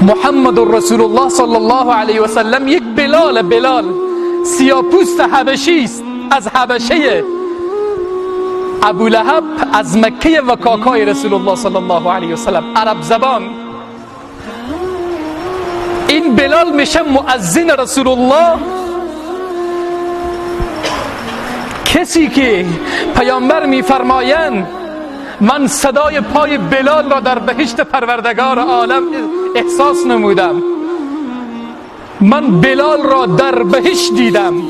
محمد رسول الله صلی الله علیه و سلم یک بلال سیاپوست حبشی است، از حبشه. ابو لهب از مکه و کاکای رسول الله صلی الله علیه و سلم، عرب زبان. این بلال میشه مؤذن رسول الله، کسی که پیامبر میفرمایند من صدای پای بلال را در بهشت پروردگار عالم احساس نمودم، من بلال را در بهشت دیدم.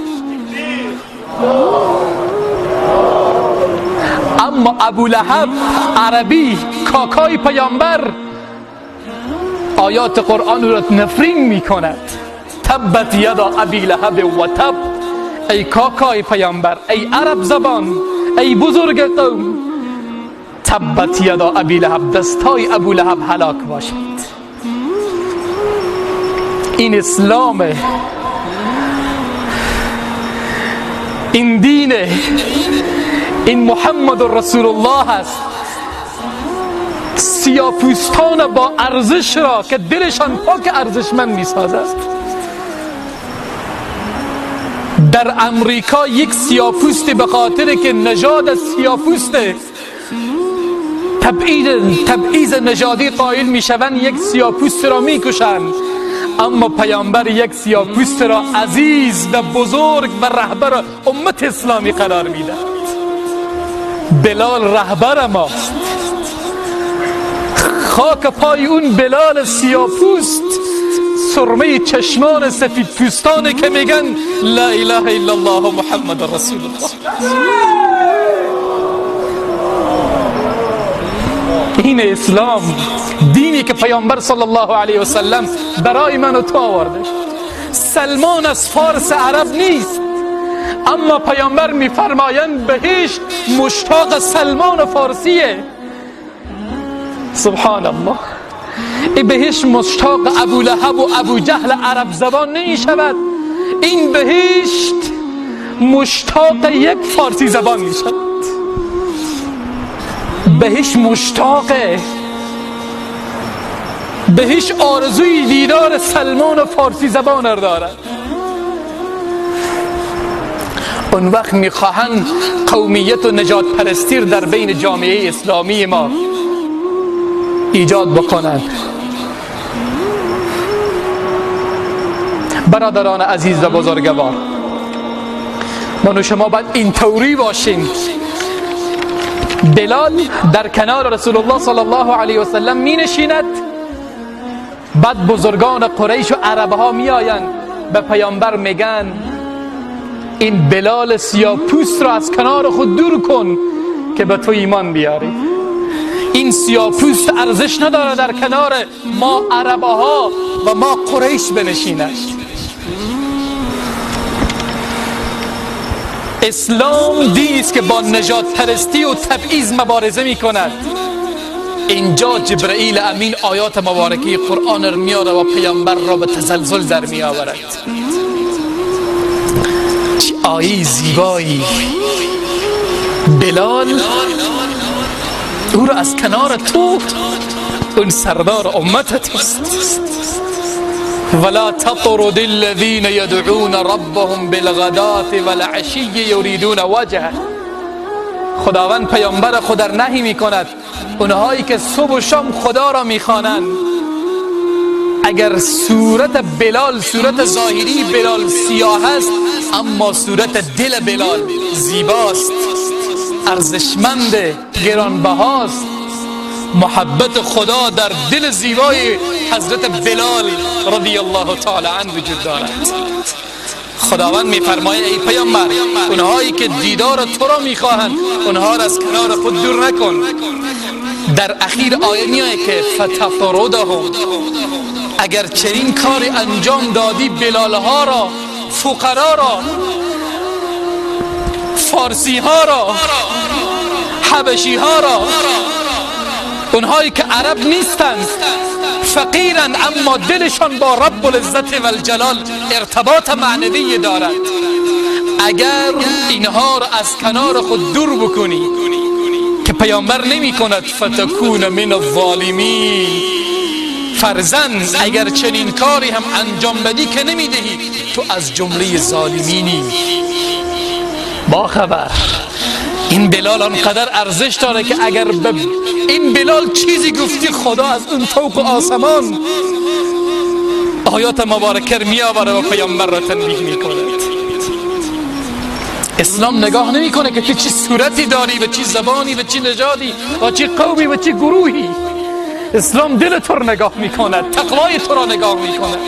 اما ابو لهب عربی، کاکای پیامبر، آیات قرآن را نفرین می کند. تبت یدا ابی لهب و تب، ای کاکای پیامبر، ای عرب زبان، ای بزرگ قوم، تبت یدا ابی لهب، دستای ابو لهب هلاک باشد. این اسلامه، این دینه، این محمد رسول الله است. سیاپوستان با ارزش را که دلشان پاک ارزشمند می سازد. در امریکا یک سیاپوستی به خاطر که نژاد سیاپوسته تبعیض نژادی قائل می شوند، یک سیاپوست را می کشند. اما پیامبر یک سیاپوست را عزیز و بزرگ و رهبر امت اسلامی قرار می دهد. بلال رهبر ماست. خاک پای اون بلال سیاپوست، سرمه چشمان سفید پوستانه که میگن لا اله الا الله محمد رسول الله. این اسلام، دینی که پیامبر صلی الله علیه و سلم برای من و تو آورده. سلمان از فارس عرب نیست، اما پیامبر میفرمایند بهشت مشتاق سلمان فارسیه. سبحان الله. این بهشت مشتاق ابو لهب و ابو جهل عرب زبان نمی شود، این بهشت مشتاق یک فارسی زبان می شود. بهشت مشتاقه، بهشت آرزوی دیدار سلمان فارسی زبان را دارد. اون وقت میخواهند قومیت و نجات پرستی در بین جامعه اسلامی ما ایجاد بکنند. برادران عزیز و بزرگوار، من و شما باید این طوری باشیم. بلال در کنار رسول الله صلی الله علیه و سلم می نشیند، بعد بزرگان قریش و عربها می آیند به پیامبر میگن این بلال سیاپوست را از کنار خود دور کن که به تو ایمان بیاری. این سیاپوست ارزش نداره در کنار ما عربها و ما قریش بنشیند. اسلام دینی است که با نجات پرستی و تبعیض مبارزه می کند. اینجا جبرئیل امین آیات مبارکه قرآن را میاره و پیامبر را به تزلزل در می آورد. چه آیه زیبایی! بلال او را از کنار تو، اون سردار امتت است. ولا تطرد الذين يدعون ربهم بالغداة والعشي يريدون وجهه. خداوند پیامبر خود را نهی می کند اونهایی که صبح و شام خدا را می خوانند. اگر صورت بلال، صورت ظاهری بلال سیاه است، اما صورت دل بلال زیباست، ارزشمند، گرانبهاست. محبت خدا در دل زیبای حضرت بلال رضی الله تعالی عنه وجود دارد. خداوند میفرماید ای پیامبر، اونهایی که دیدار تو را میخواهند اونها را از کنار خود دور نکن. در اخیر آیه میآید که فتطردهم، اگر چنین کاری انجام دادی بلال ها را، فقرا را، فارسی ها را، حبشی ها را، اونهایی که عرب نیستند، فقیرند اما دلشان با رب العزت والجلال ارتباط معنوی دارد، اگر اینها را از کنار خود دور بکنی که پیامبر نمی کند فتکون من الظالمین، فرزند اگر چنین کاری هم انجام بدی که نمیدهی، تو از جمله ظالمینی. با خبر این بلال آنقدر ارزش داره که اگر به این بلال چیزی گفتی خدا از اون فوق آسمان آیات مبارکه می آوره و پیامبر را تنبیه می کنه. اسلام نگاه نمی کنه که تو چی صورتی داری و چی زبانی و چی نژادی و چی قومی و چی گروهی. اسلام دل تو را نگاه می کنه، تقوای تو را نگاه می کنه.